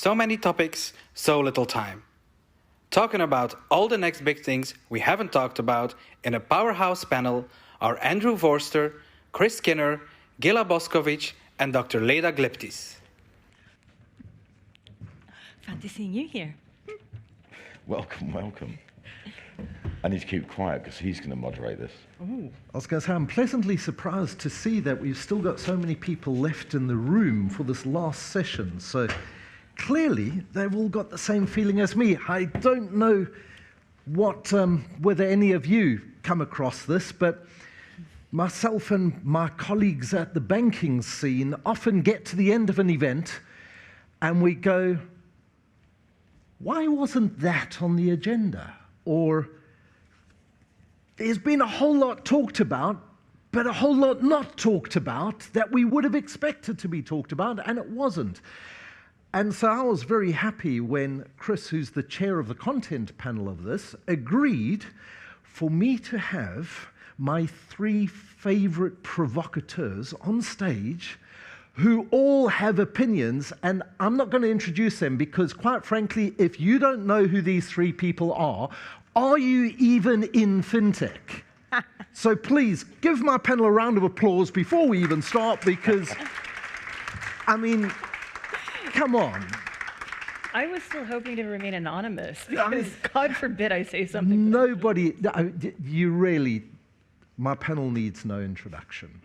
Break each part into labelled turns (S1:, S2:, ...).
S1: So many topics, so little time. Talking about all the next big things we haven't talked about in a powerhouse panel are Andrew Vorster, Chris Skinner, Ghela Boskovich, and Dr. Leda Glyptis.
S2: Fancy seeing you here.
S3: Welcome, welcome. I need to keep quiet because he's going to moderate this.
S4: I was going to say, I'm pleasantly surprised to see that we've still got so many people left in the room for this last session. So clearly, they've all got the same feeling as me. I don't know whether any of you come across this, but myself and my colleagues at the banking scene often get to the end of an event and we go, why wasn't that on the agenda? Or there's been a whole lot talked about, but a whole lot not talked about that we would have expected to be talked about, and it wasn't. And so I was very happy when Chris, who's the chair of the content panel of this, agreed for me to have my 3 favorite provocateurs on stage who all have opinions, and I'm not going to introduce them because, quite frankly, if you don't know who these 3 people are you even in FinTech? So please, give my panel a round of applause before we even start, because, I mean, come on.
S2: I was still hoping to remain anonymous, because God forbid I say something.
S4: Nobody, you really, my panel needs no introduction.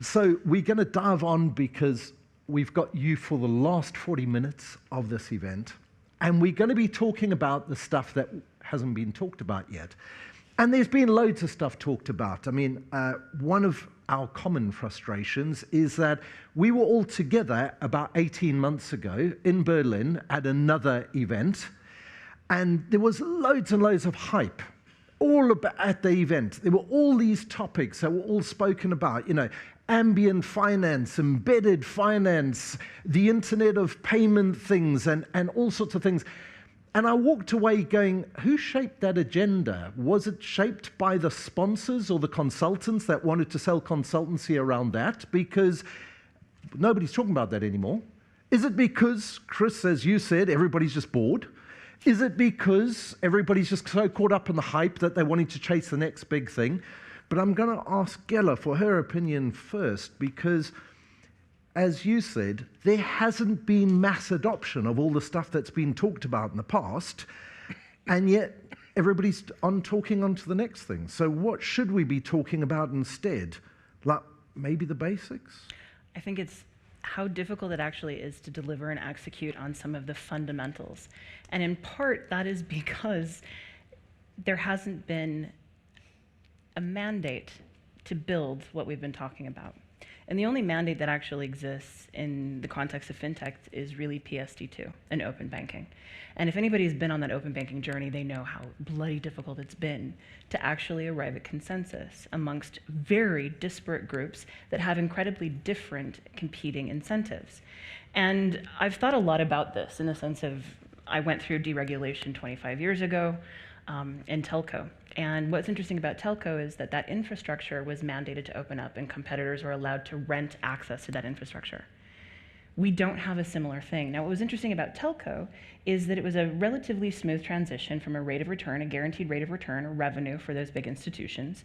S4: So we're going to dive on because we've got you for the last 40 minutes of this event, and we're going to be talking about the stuff that hasn't been talked about yet. And there's been loads of stuff talked about. I mean, one of our common frustrations is that we were all together about 18 months ago in Berlin at another event, and there was loads and loads of hype all about at the event. There were all these topics that were all spoken about, you know, ambient finance, embedded finance, the Internet of Payment things, and all sorts of things. And I walked away going, who shaped that agenda? Was it shaped by the sponsors or the consultants that wanted to sell consultancy around that? Because nobody's talking about that anymore. Is it because, Chris, as you said, everybody's just bored? Is it because everybody's just so caught up in the hype that they're wanting to chase the next big thing? But I'm going to ask Ghela for her opinion first, because, as you said, there hasn't been mass adoption of all the stuff that's been talked about in the past, and yet everybody's talking on to the next thing. So what should we be talking about instead? Like, maybe the basics?
S2: I think it's how difficult it actually is to deliver and execute on some of the fundamentals. And in part, that is because there hasn't been a mandate to build what we've been talking about. And the only mandate that actually exists in the context of FinTech is really PSD2 and open banking. And if anybody's been on that open banking journey, they know how bloody difficult it's been to actually arrive at consensus amongst very disparate groups that have incredibly different competing incentives. And I've thought a lot about this in the sense of, I went through deregulation 25 years ago in telco. And what's interesting about telco is that that infrastructure was mandated to open up and competitors were allowed to rent access to that infrastructure. We don't have a similar thing. Now, what was interesting about telco is that it was a relatively smooth transition from a rate of return, a guaranteed rate of return or revenue for those big institutions,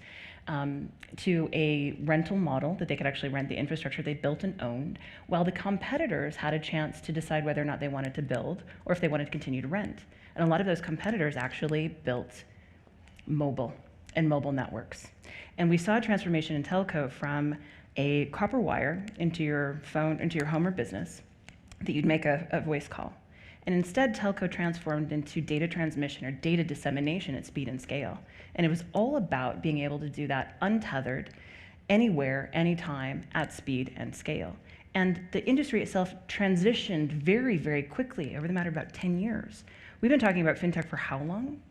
S2: to a rental model that they could actually rent the infrastructure they built and owned, while the competitors had a chance to decide whether or not they wanted to build or if they wanted to continue to rent. And a lot of those competitors actually built mobile and mobile networks. And we saw a transformation in telco from a copper wire into your phone, into your home or business, that you'd make a voice call. And instead, telco transformed into data transmission or data dissemination at speed and scale. And it was all about being able to do that untethered, anywhere, anytime, at speed and scale. And the industry itself transitioned very, very quickly over the matter of about 10 years. We've been talking about FinTech for how long?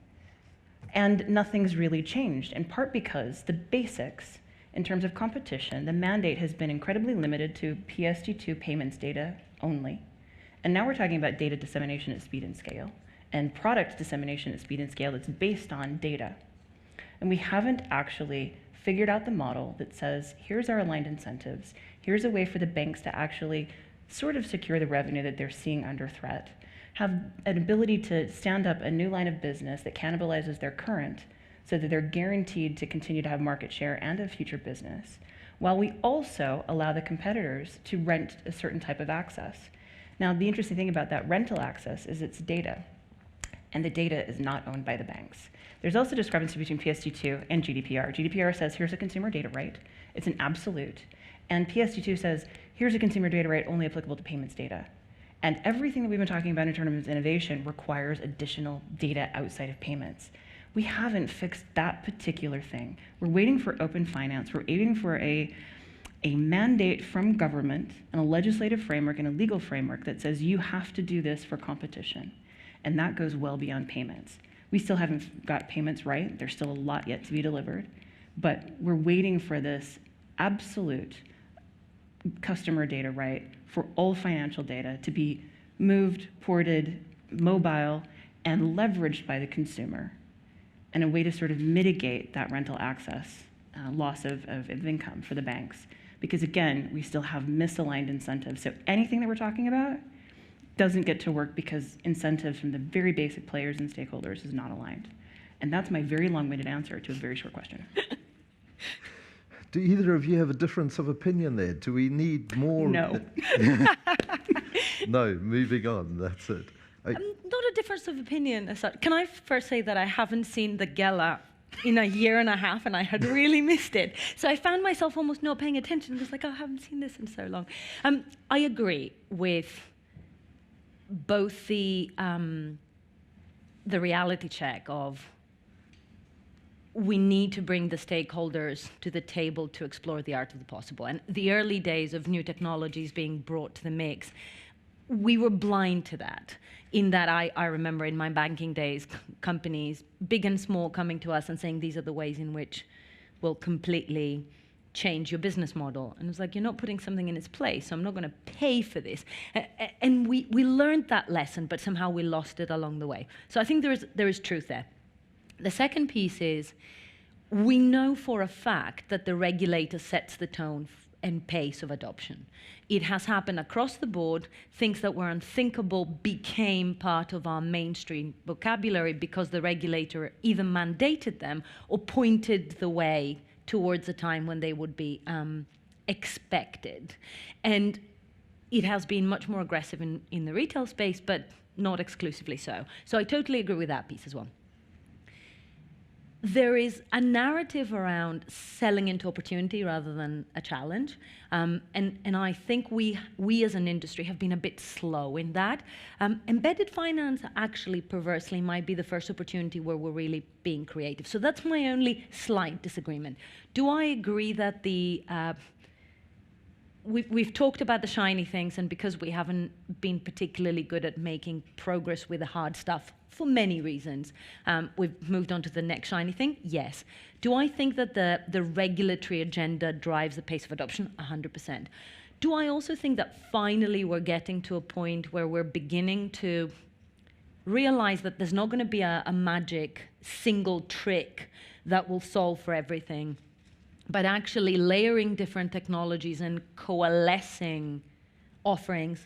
S2: And nothing's really changed, in part because the basics, in terms of competition, the mandate has been incredibly limited to PSD2 payments data only. And now we're talking about data dissemination at speed and scale, and product dissemination at speed and scale that's based on data. And we haven't actually figured out the model that says, here's our aligned incentives, here's a way for the banks to actually sort of secure the revenue that they're seeing under threat, have an ability to stand up a new line of business that cannibalizes their current so that they're guaranteed to continue to have market share and a future business, while we also allow the competitors to rent a certain type of access. Now, the interesting thing about that rental access is it's data, and the data is not owned by the banks. There's also a discrepancy between PSD2 and GDPR. GDPR says, here's a consumer data right. It's an absolute. And PSD2 says, here's a consumer data right only applicable to payments data. And everything that we've been talking about in terms of innovation requires additional data outside of payments. We haven't fixed that particular thing. We're waiting for open finance. We're waiting for a mandate from government and a legislative framework and a legal framework that says you have to do this for competition. And that goes well beyond payments. We still haven't got payments right. There's still a lot yet to be delivered. But we're waiting for this absolute customer data right for all financial data to be moved, ported, mobile, and leveraged by the consumer, and a way to sort of mitigate that rental access loss of income for the banks. Because again, we still have misaligned incentives. So anything that we're talking about doesn't get to work because incentives from the very basic players and stakeholders is not aligned. And that's my very long-winded answer to a very short question.
S4: Do either of you have a difference of opinion there? Do we need more?
S2: No.
S4: No, moving on, that's it.
S5: Not a difference of opinion as such. Can I first say that I haven't seen the Ghela in a year and a half, and I had really missed it. So I found myself almost not paying attention. It was like, oh, I haven't seen this in so long. I agree with both the reality check of we need to bring the stakeholders to the table to explore the art of the possible. And the early days of new technologies being brought to the mix, we were blind to that. In that I remember in my banking days, companies, big and small, coming to us and saying, these are the ways in which we'll completely change your business model. And it's like, you're not putting something in its place, so I'm not going to pay for this. And we learned that lesson, but somehow we lost it along the way. So I think there is truth there. The second piece is, we know for a fact that the regulator sets the tone and pace of adoption. It has happened across the board. Things that were unthinkable became part of our mainstream vocabulary because the regulator either mandated them or pointed the way towards a time when they would be expected. And it has been much more aggressive in the retail space, but not exclusively so. So I totally agree with that piece as well. There is a narrative around selling into opportunity rather than a challenge. And I think we as an industry have been a bit slow in that. Embedded finance actually perversely might be the first opportunity where we're really being creative. So that's my only slight disagreement. Do I agree that we've talked about the shiny things, and because we haven't been particularly good at making progress with the hard stuff for many reasons, we've moved on to the next shiny thing? Yes. Do I think that the regulatory agenda drives the pace of adoption? 100%. Do I also think that finally we're getting to a point where we're beginning to realize that there's not going to be a magic single trick that will solve for everything, but actually layering different technologies and coalescing offerings,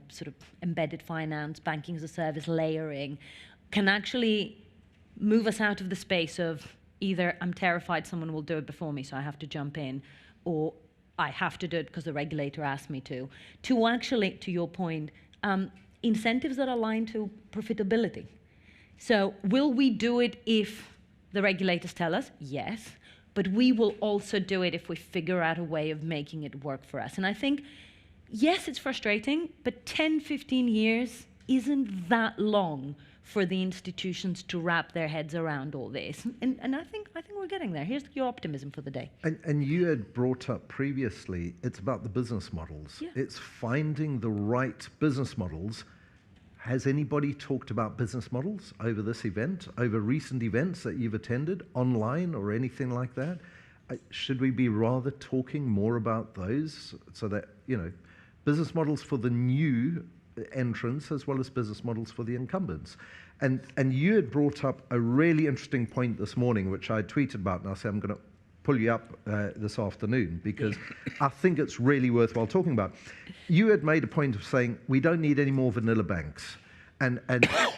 S5: sort of embedded finance, banking as a service layering, can actually move us out of the space of either I'm terrified someone will do it before me, so I have to jump in, or I have to do it because the regulator asked me to actually, to your point, incentives that align to profitability. So will we do it if the regulators tell us? Yes. But we will also do it if we figure out a way of making it work for us. And I think, yes, it's frustrating, but 10, 15 years isn't that long for the institutions to wrap their heads around all this. And I think we're getting there. Here's your optimism for the day.
S4: And you had brought up previously, it's about the business models.
S5: Yeah.
S4: It's finding the right business models. Has anybody talked about business models over this event, over recent events that you've attended, online or anything like that? Should we be rather talking more about those so that, business models for the new entrants as well as business models for the incumbents? And you had brought up a really interesting point this morning, which I tweeted about, and I said I'm going to pull you up this afternoon because I think it's really worthwhile talking about. You had made a point of saying we don't need any more vanilla banks. And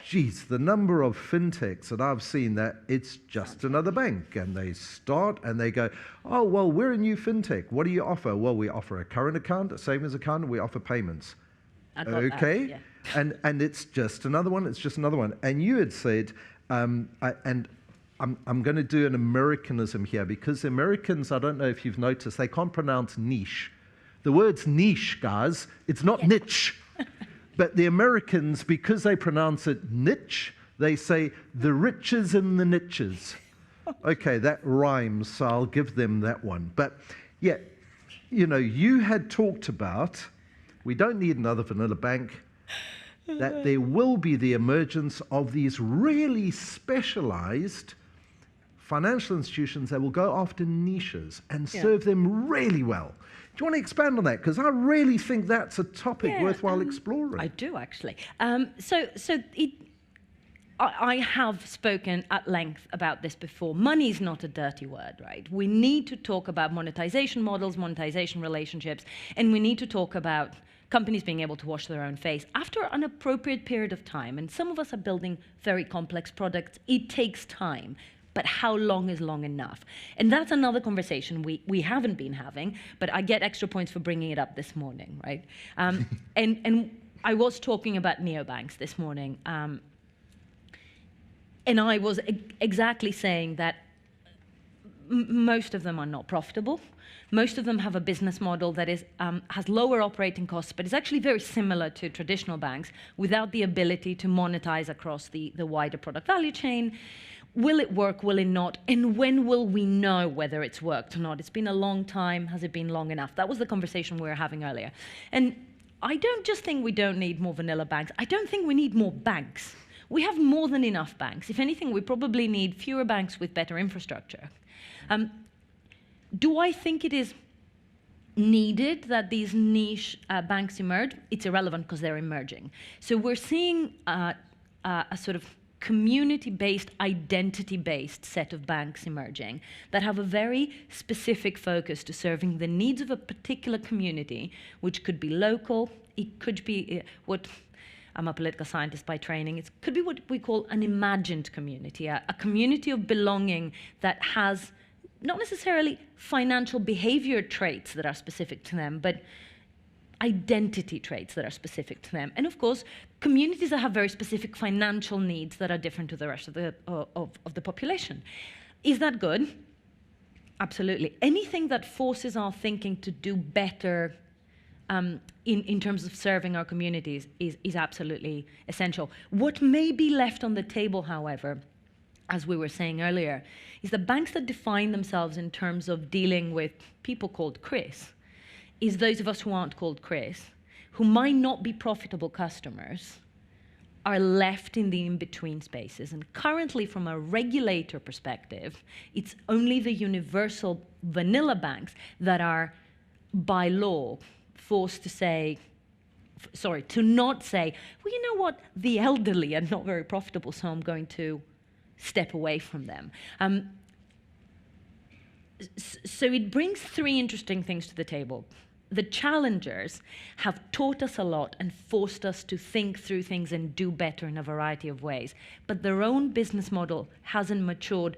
S4: geez, the number of fintechs that I've seen that it's just another bank, and they start and they go, oh, well, we're a new fintech. What do you offer? Well, we offer a current account, a savings account, and we offer payments. Okay, that, yeah. And it's just another one. It's just another one. And you had said, I'm going to do an Americanism here because the Americans, I don't know if you've noticed, they can't pronounce niche. The word's niche, guys. It's not niche. But the Americans, because they pronounce it niche, they say the riches in the niches. Okay, that rhymes, so I'll give them that one. But yeah, you know, you had talked about, we don't need another vanilla bank, that there will be the emergence of these really specialized financial institutions that will go after niches and serve them really well. Do you want to expand on that? Because I really think that's a topic worthwhile exploring.
S5: I do, actually. I have spoken at length about this before. Money is not a dirty word, right? We need to talk about monetization models, monetization relationships, and we need to talk about companies being able to wash their own face after an appropriate period of time. And some of us are building very complex products. It takes time. But how long is long enough? And that's another conversation we haven't been having, but I get extra points for bringing it up this morning, right? And I was talking about neobanks this morning, and I was exactly saying that most of them are not profitable. Most of them have a business model that is, has lower operating costs, but is actually very similar to traditional banks without the ability to monetize across the wider product value chain. Will it work? Will it not? And when will we know whether it's worked or not? It's been a long time. Has it been long enough? That was the conversation we were having earlier. And I don't just think we don't need more vanilla banks. I don't think we need more banks. We have more than enough banks. If anything, we probably need fewer banks with better infrastructure. Do I think it is needed that these niche banks emerge? It's irrelevant because they're emerging. So we're seeing a sort of community-based, identity-based set of banks emerging that have a very specific focus to serving the needs of a particular community, which could be local, it could be what, I'm a political scientist by training, it could be what we call an imagined community, a community of belonging that has not necessarily financial behavior traits that are specific to them, but identity traits that are specific to them. And of course, communities that have very specific financial needs that are different to the rest of the population. Is that good? Absolutely. Anything that forces our thinking to do better in terms of serving our communities is absolutely essential. What may be left on the table, however, as we were saying earlier, is the banks that define themselves in terms of dealing with people called Chris, is those of us who aren't called Chris, who might not be profitable customers, are left in the in-between spaces. And currently, from a regulator perspective, it's only the universal vanilla banks that are, by law, forced to say, to not say, well, you know what, the elderly are not very profitable, so I'm going to step away from them. So it brings three interesting things to the table. The challengers have taught us a lot and forced us to think through things and do better in a variety of ways. But their own business model hasn't matured,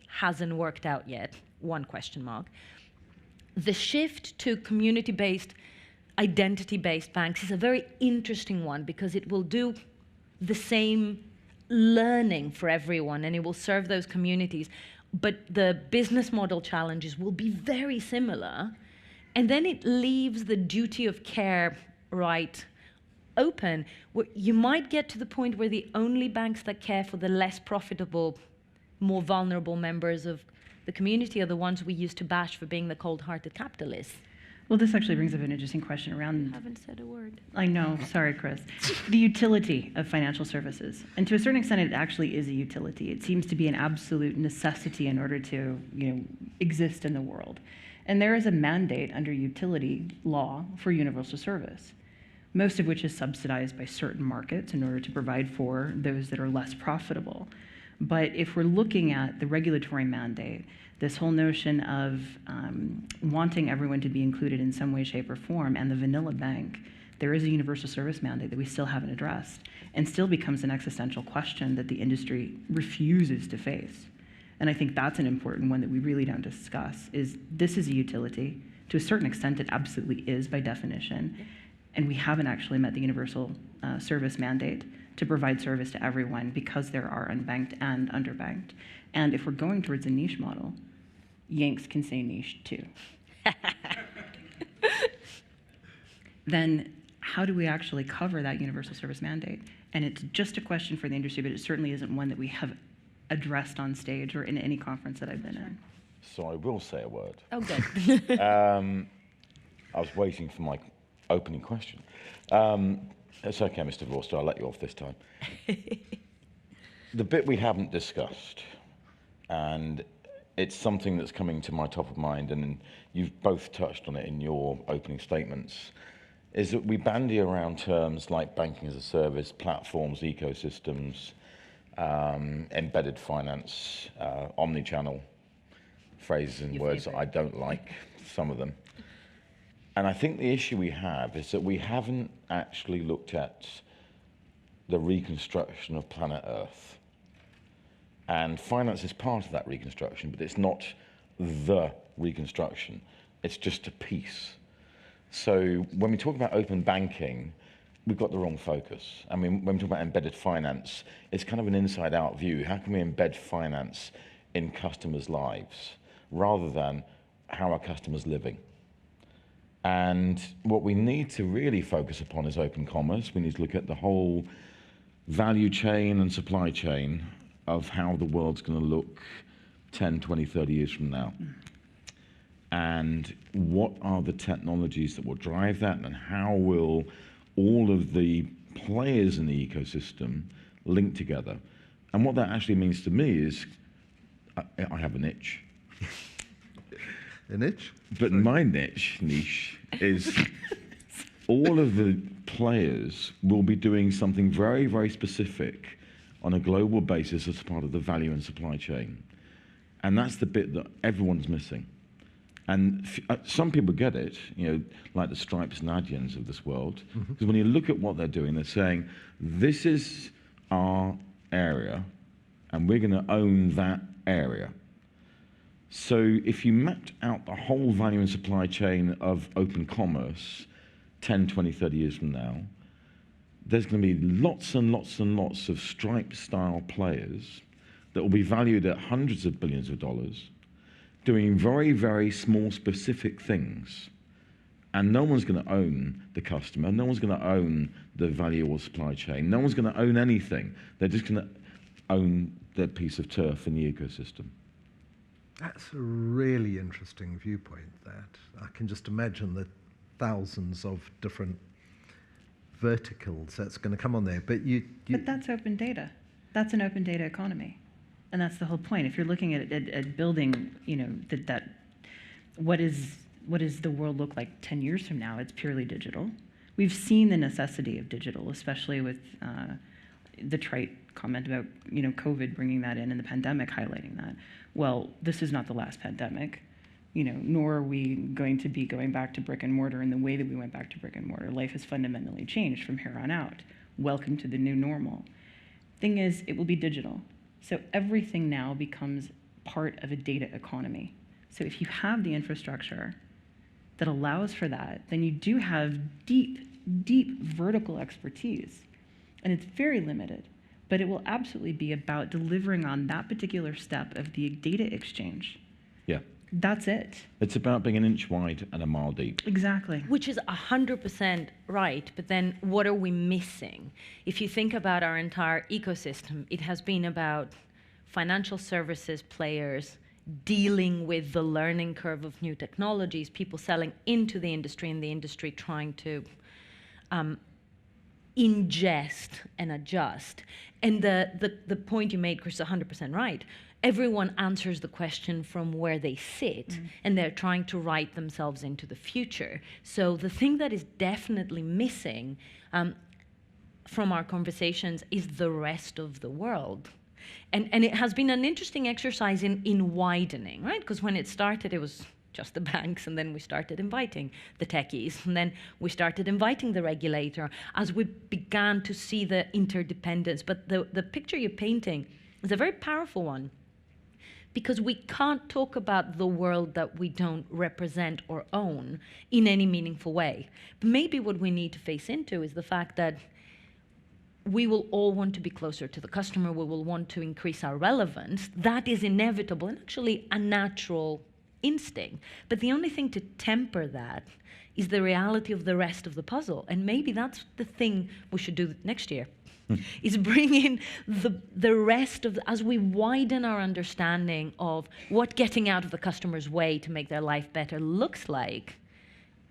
S5: hasn't worked out yet, one question mark. The shift to community-based, identity-based banks is a very interesting one because it will do the same learning for everyone and it will serve those communities. But the business model challenges will be very similar. And then it leaves the duty of care right open, where you might get to the point where the only banks that care for the less profitable, more vulnerable members of the community are the ones we used to bash for being the cold-hearted capitalists.
S2: Well, this actually brings up an interesting question around...
S5: I haven't said a word.
S2: I know, sorry, Chris. The utility of financial services. And to a certain extent, it actually is a utility. It seems to be an absolute necessity in order to, exist in the world. And there is a mandate under utility law for universal service, most of which is subsidized by certain markets in order to provide for those that are less profitable. But if we're looking at the regulatory mandate, this whole notion of wanting everyone to be included in some way, shape, or form, and the vanilla bank, there is a universal service mandate that we still haven't addressed, and still becomes an existential question that the industry refuses to face. And I think that's an important one that we really don't discuss, is this is a utility. To a certain extent, it absolutely is by definition, and we haven't actually met the universal service mandate to provide service to everyone because there are unbanked and underbanked. And if we're going towards a niche model, Yanks can say niche too. Then how do we actually cover that universal service mandate? And it's just a question for the industry, but it certainly isn't one that we have addressed on stage or in any conference that I've been in.
S3: So I will say a word.
S5: Oh, good.
S3: I was waiting for my opening question. It's okay, Mr. Vorster, I'll let you off this time. The bit we haven't discussed, and it's something that's coming to my top of mind, and you've both touched on it in your opening statements, is that we bandy around terms like banking as a service, platforms, ecosystems, embedded finance, omni-channel, phrases and words that I don't like, some of them. And I think the issue we have is that we haven't actually looked at the reconstruction of planet Earth. And finance is part of that reconstruction, but it's not the reconstruction. It's just a piece. So when we talk about open banking, we've got the wrong focus. I mean, when we talk about embedded finance, it's kind of an inside-out view. How can we embed finance in customers' lives rather than how are customers living? And what we need to really focus upon is open commerce. We need to look at the whole value chain and supply chain of how the world's going to look 10, 20, 30 years from now. And what are the technologies that will drive that, and how will all of the players in the ecosystem link together? And what that actually means to me is I have a niche.
S4: A niche?
S3: But my niche is all of the players will be doing something very, very specific on a global basis as part of the value and supply chain. And that's the bit that everyone's missing. And some people get it, you know, like the Stripes and Adyens of this world, because when you look at what they're doing, they're saying, this is our area, and we're going to own that area. So if you mapped out the whole value and supply chain of open commerce 10, 20, 30 years from now, there's going to be lots and lots and lots of Stripe-style players that will be valued at hundreds of billions of dollars, doing very, very small, specific things. And no one's going to own the customer. No one's going to own the value or supply chain. No one's going to own anything. They're just going to own their piece of turf in the ecosystem.
S4: That's a really interesting viewpoint, that. I can just imagine the thousands of different verticals that's going to come on there. But
S2: But that's open data. That's an open data economy. And that's the whole point. If you're looking at building, you know, what is the world look like 10 years from now? It's purely digital. We've seen the necessity of digital, especially with the trite comment about, you know, COVID bringing that in and the pandemic highlighting that. Well, this is not the last pandemic, you know, nor are we going to be going back to brick and mortar in the way that we went back to brick and mortar. Life has fundamentally changed from here on out. Welcome to the new normal. Thing is, it will be digital. So everything now becomes part of a data economy. So if you have the infrastructure that allows for that, then you do have deep, deep vertical expertise. And it's very limited, but it will absolutely be about delivering on that particular step of the data exchange.
S3: Yeah.
S2: That's it.
S3: It's about being an inch wide and a mile deep.
S2: Exactly.
S5: Which is 100% right, but then what are we missing? If you think about our entire ecosystem, it has been about financial services players dealing with the learning curve of new technologies, people selling into the industry and the industry trying to ingest and adjust. And the point you made, Chris, is 100% right. Everyone answers the question from where they sit, and they're trying to write themselves into the future. So the thing that is definitely missing from our conversations is the rest of the world. And it has been an interesting exercise in widening, right? Because when it started, it was just the banks, and then we started inviting the techies, and then we started inviting the regulator as we began to see the interdependence. But the picture you're painting is a very powerful one, because we can't talk about the world that we don't represent or own in any meaningful way. But maybe what we need to face into is the fact that we will all want to be closer to the customer, we will want to increase our relevance. That is inevitable and actually a natural instinct. But the only thing to temper that is the reality of the rest of the puzzle. And maybe that's the thing we should do next year, is bring in the rest of, as we widen our understanding of what getting out of the customer's way to make their life better looks like,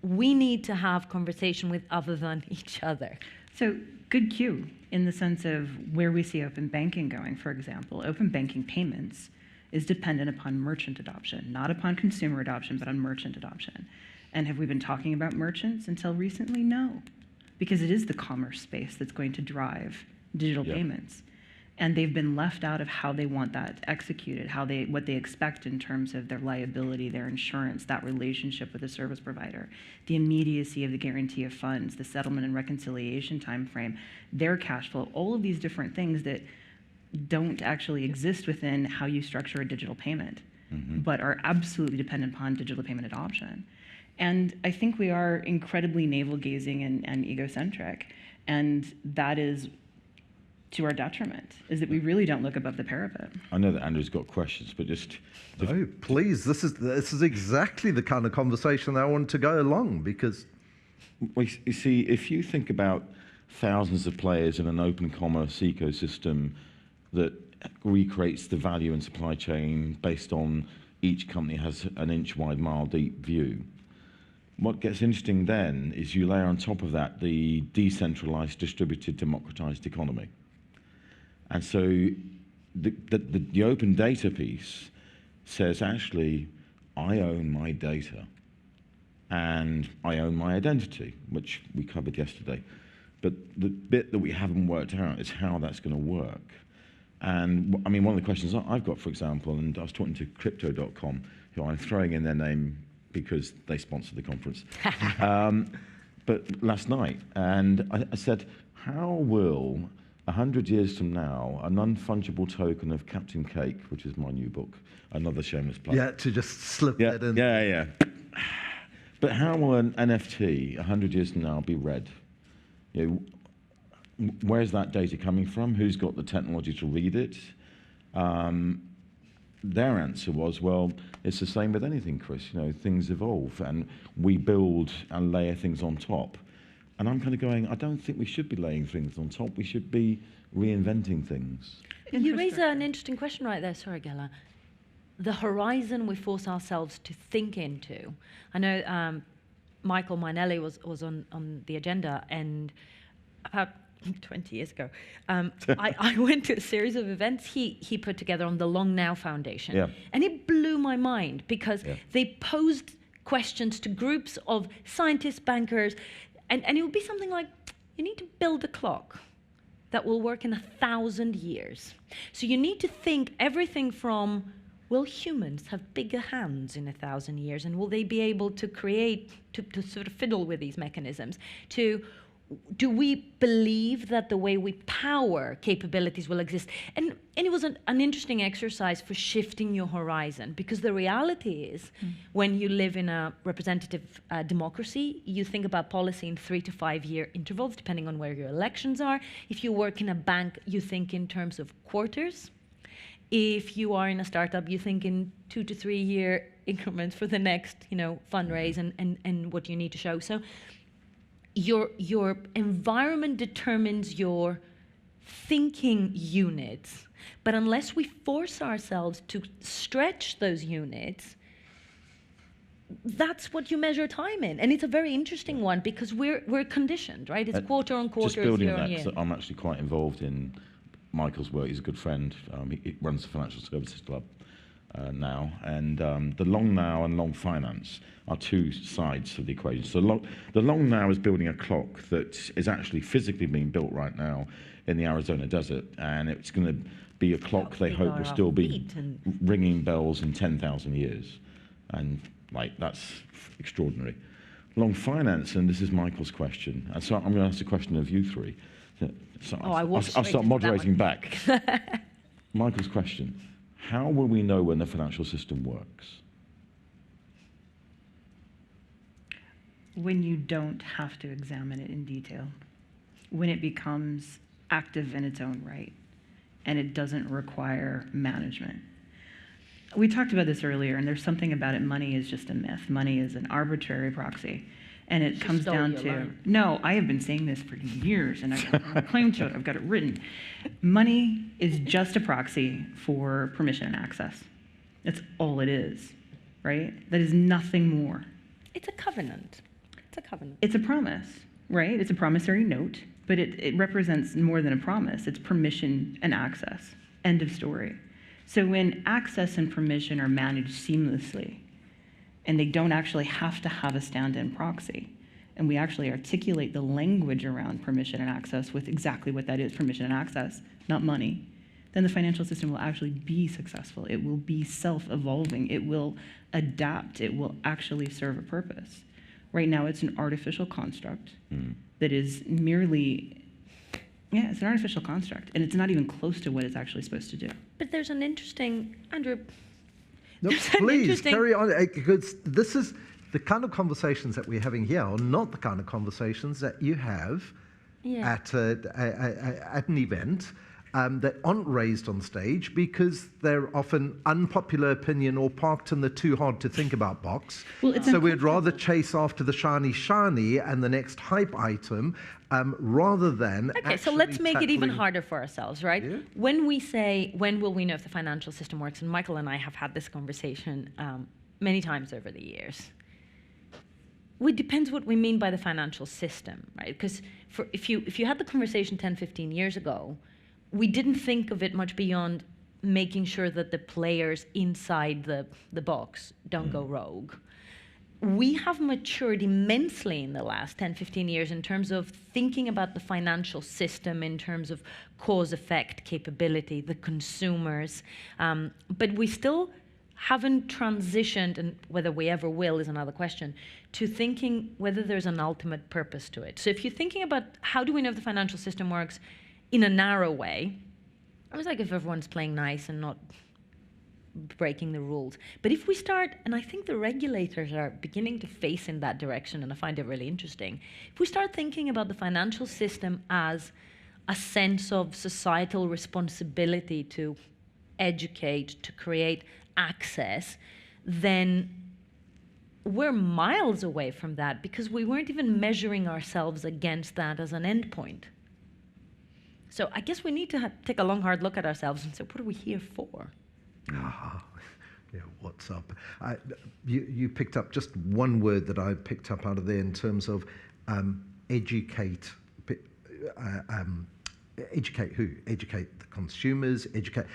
S5: we need to have conversation with other than each other.
S2: So good cue in the sense of where we see open banking going, for example. Open banking payments is dependent upon merchant adoption, not upon consumer adoption, but on merchant adoption. And have we been talking about merchants until recently? No, because it is the commerce space that's going to drive digital payments. And they've been left out of how they want that executed, what they expect in terms of their liability, their insurance, that relationship with the service provider, the immediacy of the guarantee of funds, the settlement and reconciliation timeframe, their cash flow, all of these different things that don't actually exist within how you structure a digital payment, but are absolutely dependent upon digital payment adoption. And I think we are incredibly navel-gazing and egocentric, and that is to our detriment, is that we really don't look above the parapet.
S3: I know that Andrew's got questions, but just...
S4: No, please, this is exactly the kind of conversation that I want to go along, because...
S3: Well, you see, if you think about thousands of players in an open commerce ecosystem that recreates the value and supply chain based on each company has an inch wide, mile deep view. What gets interesting then is you layer on top of that the decentralized, distributed, democratized economy. And so the open data piece says, actually, I own my data and I own my identity, which we covered yesterday. But the bit that we haven't worked out is how that's going to work. And I mean, one of the questions I've got, for example, and I was talking to crypto.com, who I'm throwing in their name because they sponsored the conference, but last night, and I said, how will 100 years from now, a non-fungible token of Captain Cake, which is my new book, another shameless plug.
S4: Yeah, to just slip that in.
S3: Yeah. But how will an NFT 100 years from now be read? You know, where's that data coming from? Who's got the technology to read it? Their answer was, well, it's the same with anything, Chris. You know, things evolve, and we build and layer things on top. And I'm kind of going, I don't think we should be laying things on top. We should be reinventing things.
S5: You raise an interesting question right there. Sorry, Ghela. The horizon we force ourselves to think into. I know Michael Mainelli was on the agenda, and about 20 years ago, I went to a series of events he put together on the Long Now Foundation.
S3: Yeah.
S5: And it blew my mind because they posed questions to groups of scientists, bankers, and it would be something like, you need to build a clock that will work in 1,000 years. So you need to think everything from, will humans have bigger hands in 1,000 years, and will they be able to create, to sort of fiddle with these mechanisms, to do we believe that the way we power capabilities will exist? And it was an interesting exercise for shifting your horizon, because the reality is when you live in a representative democracy, you think about policy in 3 to 5 year intervals, depending on where your elections are. If you work in a bank, you think in terms of quarters. If you are in a startup, you think in 2 to 3 year increments for the next, fundraise and what you need to show. So your environment determines your thinking units, but unless we force ourselves to stretch those units, that's what you measure time in. And it's a very interesting one, because we're conditioned, right? It's quarter on quarter,
S3: just building
S5: year
S3: on
S5: on
S3: that,
S5: year.
S3: 'cause I'm actually quite involved in Michael's work. He's a good friend. He runs the Financial Services Club now, and the long now and long finance are two sides of the equation. So the long now is building a clock that is actually physically being built right now in the Arizona desert, and it's going to be a clock they hope will still be ringing bells in 10,000 years. And like, that's extraordinary. Along finance, and this is Michael's question, and so I'm going to ask a question of you three. So I'll start moderating back. Michael's question, how will we know when the financial system works?
S2: When you don't have to examine it in detail, when it becomes active in its own right, and it doesn't require management. We talked about this earlier, and there's something about it. Money is just a myth. Money is an arbitrary proxy. And it comes down to, no, I have been saying this for years, and I claim to it, I've got it written. Money is just a proxy for permission and access. That's all it is, right? That is nothing more.
S5: It's a covenant. It's a covenant.
S2: It's a promise, right? It's a promissory note, but it represents more than a promise. It's permission and access. End of story. So when access and permission are managed seamlessly, and they don't actually have to have a stand-in proxy, and we actually articulate the language around permission and access with exactly what that is, permission and access, not money, then the financial system will actually be successful. It will be self-evolving. It will adapt. It will actually serve a purpose. Right now, it's an artificial construct that is merely, it's an artificial construct, and it's not even close to what it's actually supposed to do.
S5: But there's an interesting, Andrew.
S4: No, please carry on, because this is the kind of conversations that we're having here are not the kind of conversations that you have at an event that aren't raised on stage because they're often unpopular opinion or parked in the too hard to think about box. Well, so we'd rather chase after the shiny and the next hype item rather than
S5: Okay, so let's make it even harder for ourselves, right?
S4: Yeah.
S5: When we say, when will we know if the financial system works, and Michael and I have had this conversation many times over the years. It depends what we mean by the financial system, right? Because if you had the conversation 10, 15 years ago, we didn't think of it much beyond making sure that the players inside the box don't go rogue. We have matured immensely in the last 10, 15 years in terms of thinking about the financial system, in terms of cause-effect capability, the consumers. But we still haven't transitioned, and whether we ever will is another question, to thinking whether there's an ultimate purpose to it. So if you're thinking about how do we know if the financial system works in a narrow way, I was like, if everyone's playing nice and not breaking the rules. But if we start, and I think the regulators are beginning to face in that direction, and I find it really interesting, if we start thinking about the financial system as a sense of societal responsibility to educate, to create access, then we're miles away from that because we weren't even measuring ourselves against that as an endpoint. So I guess we need to take a long, hard look at ourselves and say, what are we here for?
S4: Yeah, what's up? You picked up just one word that I picked up out of there in terms of educate. Educate who? Educate the consumers. Educate.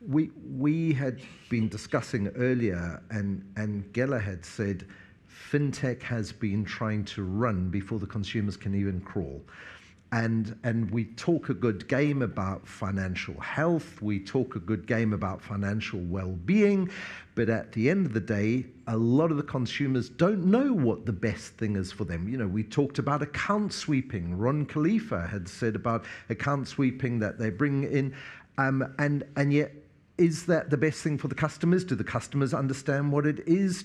S4: We had been discussing earlier, and Ghela had said, FinTech has been trying to run before the consumers can even crawl. And we talk a good game about financial health, we talk a good game about financial well-being, but at the end of the day, a lot of the consumers don't know what the best thing is for them. You know, we talked about account sweeping. Ron Khalifa had said about account sweeping that they bring in, and yet, is that the best thing for the customers? Do the customers understand what it is?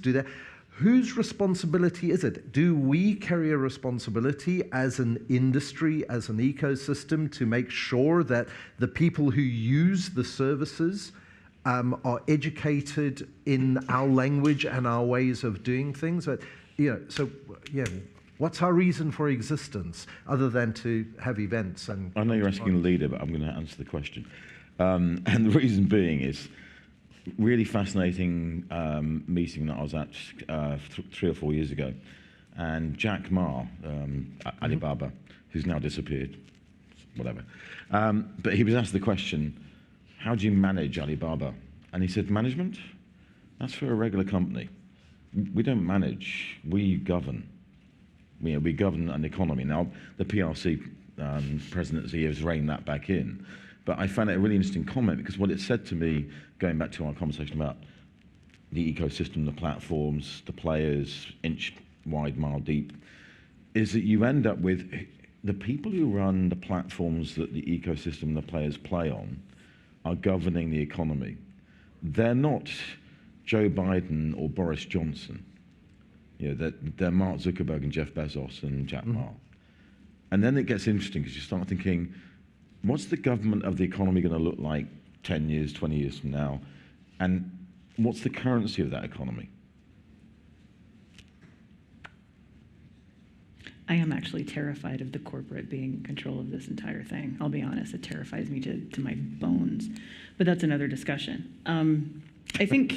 S4: Whose responsibility is it? Do we carry a responsibility as an industry, as an ecosystem, to make sure that the people who use the services are educated in our language and our ways of doing things? What's our reason for existence other than to have events? And
S3: I know you're asking Leda, but I'm going to answer the question. And the reason being is, really fascinating meeting that I was at 3 or 4 years ago. And Jack Ma, Alibaba, who's now disappeared, whatever. But he was asked the question, how do you manage Alibaba? And he said, management? That's for a regular company. We don't manage, we govern. We govern an economy. Now, the PRC presidency has reined that back in. But I found it a really interesting comment because what it said to me, going back to our conversation about the ecosystem, the platforms, the players, inch wide, mile deep, is that you end up with the people who run the platforms that the ecosystem, the players play on, are governing the economy. They're not Joe Biden or Boris Johnson. You know, they're Mark Zuckerberg and Jeff Bezos and Jack Ma. And then it gets interesting because you start thinking, what's the government of the economy going to look like 10 years, 20 years from now? And what's the currency of that economy?
S6: I am actually terrified of the corporate being in control of this entire thing. I'll be honest, it terrifies me to my bones. But that's another discussion. I think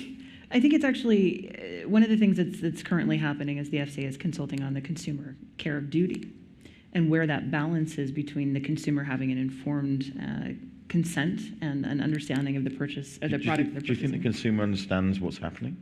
S6: it's actually one of the things that's currently happening is the FCA is consulting on the consumer care of duty and where that balance is between the consumer having an informed consent and an understanding of the purchase of the product they're purchasing.
S3: Do you think the consumer understands what's happening?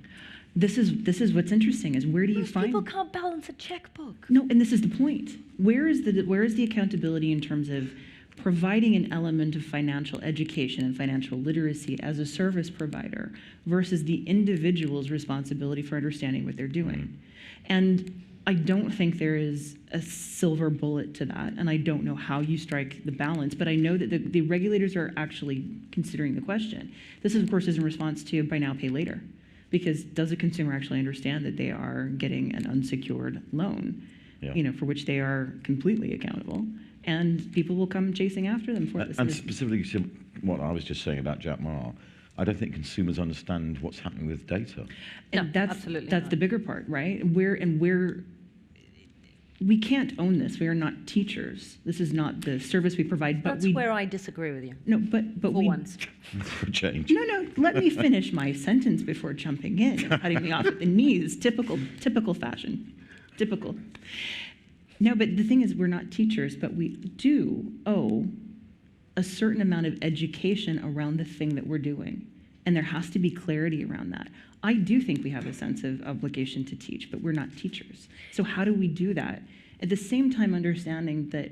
S6: This is what's interesting is where do you find
S5: people can't balance a checkbook?
S6: No, and this is the point. Where is the accountability in terms of providing an element of financial education and financial literacy as a service provider versus the individual's responsibility for understanding what they're doing? And I don't think there is a silver bullet to that, and I don't know how you strike the balance, but I know that the regulators are actually considering the question. This, of course, is in response to buy now, pay later. Because does a consumer actually understand that they are getting an unsecured loan, for which they are completely accountable, and people will come chasing after them for this.
S3: And specifically, what I was just saying about Jack Ma, I don't think consumers understand what's happening with data.
S6: And
S5: No, absolutely
S6: that's
S5: not.
S6: the bigger part, right? We can't own this. We are not teachers. This is not the service we provide. But
S5: That's where I disagree with you.
S6: No, but
S5: For
S6: we
S5: once.
S3: For change.
S6: No, let me finish my sentence before jumping in and cutting me off at the knees. Typical fashion. Typical. No, but the thing is, we're not teachers, but we do owe a certain amount of education around the thing that we're doing. And there has to be clarity around that. I do think we have a sense of obligation to teach, but we're not teachers. So how do we do that? At the same time, understanding that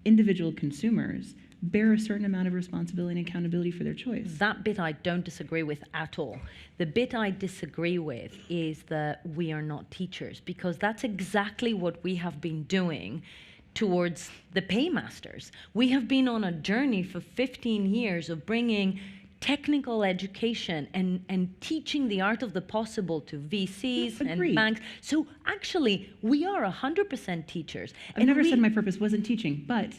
S6: individual consumers bear a certain amount of responsibility and accountability for their choice.
S5: That bit I don't disagree with at all. The bit I disagree with is that we are not teachers, because that's exactly what we have been doing towards the paymasters. We have been on a journey for 15 years of bringing technical education and teaching the art of the possible to VCs and banks. So actually, we are 100% teachers.
S6: I've never said my purpose wasn't teaching, but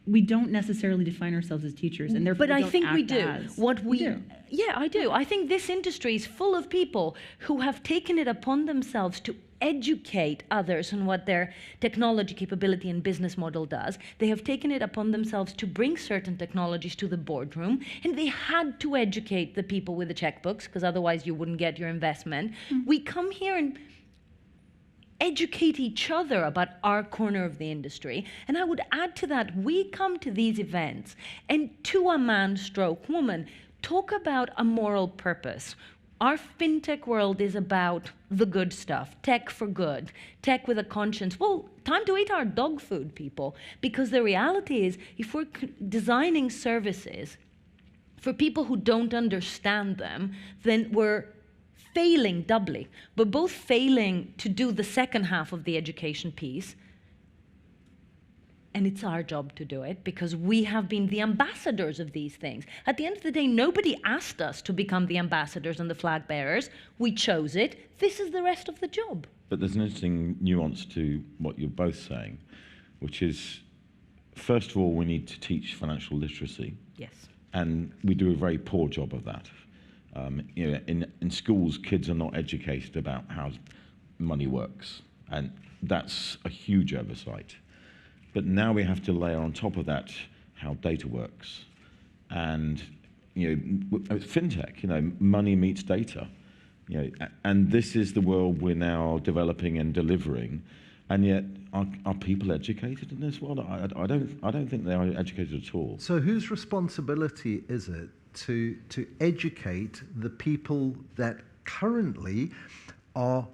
S6: we don't necessarily define ourselves as teachers, and therefore
S5: But
S6: we
S5: I
S6: don't
S5: think we
S6: act
S5: do.
S6: as.
S5: What we
S6: do.
S5: Yeah, I do. I think this industry is full of people who have taken it upon themselves to educate others on what their technology capability and business model does. They have taken it upon themselves to bring certain technologies to the boardroom, and they had to educate the people with the checkbooks, because otherwise you wouldn't get your investment. We come here and educate each other about our corner of the industry. And I would add to that, we come to these events and to a man stroke woman, talk about a moral purpose. Our fintech world is about the good stuff, tech for good, tech with a conscience. Well, time to eat our dog food, people, because the reality is if we're designing services for people who don't understand them, then we're failing doubly. We're both failing to do the second half of the education piece, and it's our job to do it because we have been the ambassadors of these things. At the end of the day, nobody asked us to become the ambassadors and the flag bearers. We chose it. This is the rest of the job.
S3: But there's an interesting nuance to what you're both saying, which is, first of all, we need to teach financial literacy.
S5: Yes.
S3: And we do a very poor job of that. In schools, kids are not educated about how money works, and that's a huge oversight. But now we have to layer on top of that how data works, and fintech. Money meets data. And this is the world we're now developing and delivering. And yet, are people educated in this world? I don't think they are educated at all.
S4: So whose responsibility is it to educate the people that currently are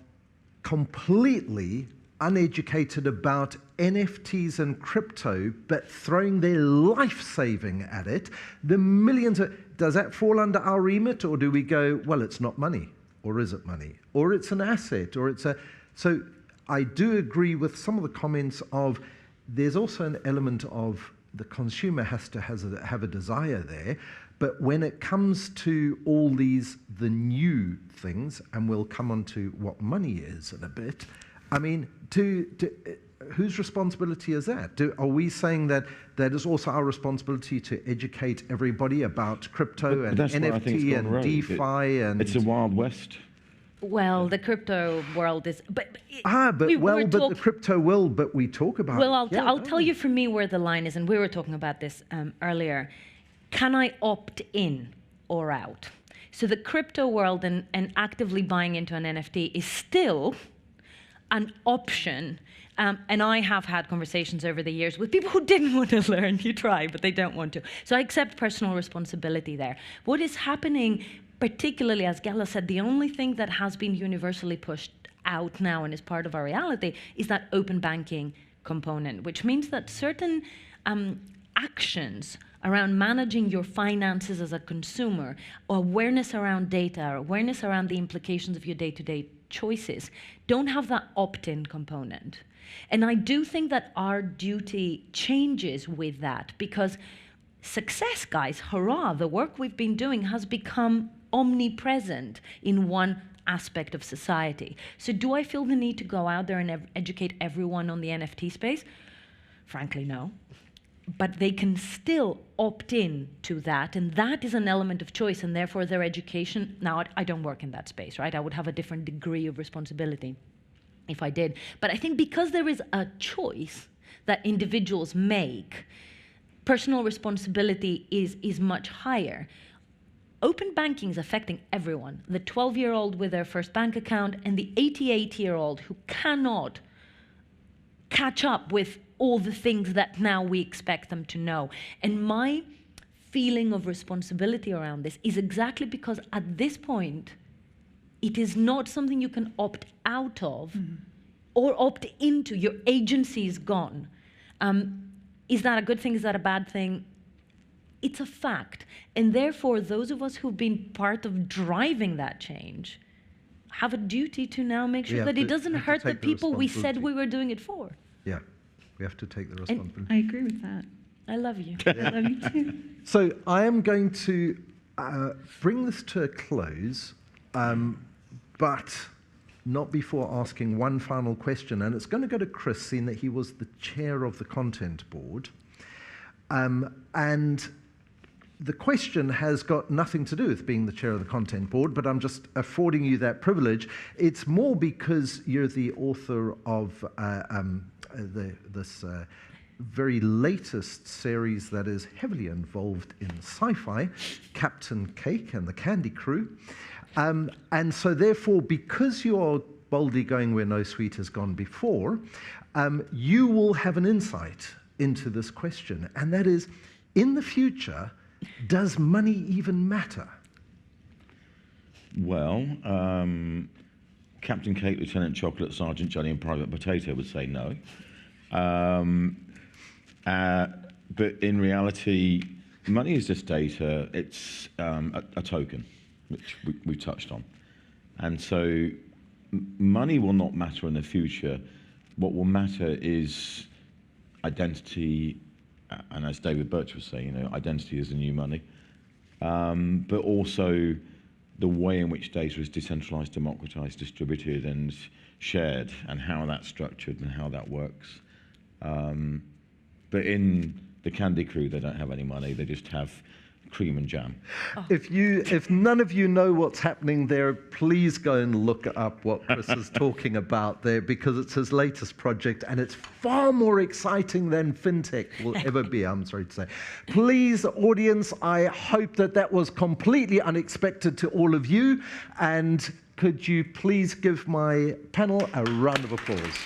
S4: completely uneducated about NFTs and crypto, but throwing their life saving at it, the millions of, does that fall under our remit, or do we go, well, it's not money, or is it money, or it's an asset, or it's a, so I do agree with some of the comments of, there's also an element of the consumer has to have a desire there, but when it comes to all these, the new things, and we'll come on to what money is in a bit, I mean, whose responsibility is that? Are we saying that that is also our responsibility to educate everybody about crypto and NFT and DeFi and...
S3: It's a Wild West.
S5: Well, the crypto world is... But
S4: the crypto world, but we talk about...
S5: Well, I'll tell you for me where the line is, and we were talking about this earlier. Can I opt in or out? So the crypto world and actively buying into an NFT is still an option. And I have had conversations over the years with people who didn't want to learn. You try, but they don't want to. So I accept personal responsibility there. What is happening, particularly, as Ghela said, the only thing that has been universally pushed out now and is part of our reality is that open banking component, which means that certain actions around managing your finances as a consumer, or awareness around data, or awareness around the implications of your day-to-day choices, don't have that opt-in component. And I do think that our duty changes with that, because success, guys, hurrah, the work we've been doing has become omnipresent in one aspect of society. So do I feel the need to go out there and educate everyone on the NFT space? Frankly, no. But they can still opt in to that, and that is an element of choice, and therefore their education. Now, I don't work in that space, right? I would have a different degree of responsibility if I did. But I think because there is a choice that individuals make, personal responsibility is much higher. Open banking is affecting everyone. The 12-year-old with their first bank account and the 88-year-old who cannot catch up with all the things that now we expect them to know. And my feeling of responsibility around this is exactly because at this point, it is not something you can opt out of or opt into. Your agency is gone. Is that a good thing? Is that a bad thing? It's a fact. And therefore, those of us who've been part of driving that change have a duty to now make sure that it doesn't hurt the people we said we were doing it for.
S4: Yeah, we have to take the responsibility.
S6: I agree with that.
S5: I love you.
S6: I love you too.
S4: So I am going to bring this to a close, but not before asking one final question. And it's going to go to Chris, seeing that he was the chair of the content board. And the question has got nothing to do with being the chair of the content board, but I'm just affording you that privilege. It's more because you're the author of this very latest series that is heavily involved in sci-fi, Captain Cake and the Candy Crew. And so therefore, because you are boldly going where no sweet has gone before, you will have an insight into this question, and that is, in the future, does money even matter?
S3: Well, Captain Cake, Lieutenant Chocolate, Sergeant Johnny, and Private Potato would say no. But in reality, money is just data. It's a token, which we've touched on. And so money will not matter in the future. What will matter is identity, and as David Birch was saying, identity is the new money, but also the way in which data is decentralized, democratized, distributed, and shared, and how that's structured and how that works. But in the Candy Crew, they don't have any money. They just have cream and jam.
S4: Oh. If none of you know what's happening there, please go and look up what Chris is talking about there, because it's his latest project and it's far more exciting than FinTech will ever be, I'm sorry to say. Please, audience, I hope that was completely unexpected to all of you, and could you please give my panel a round of applause.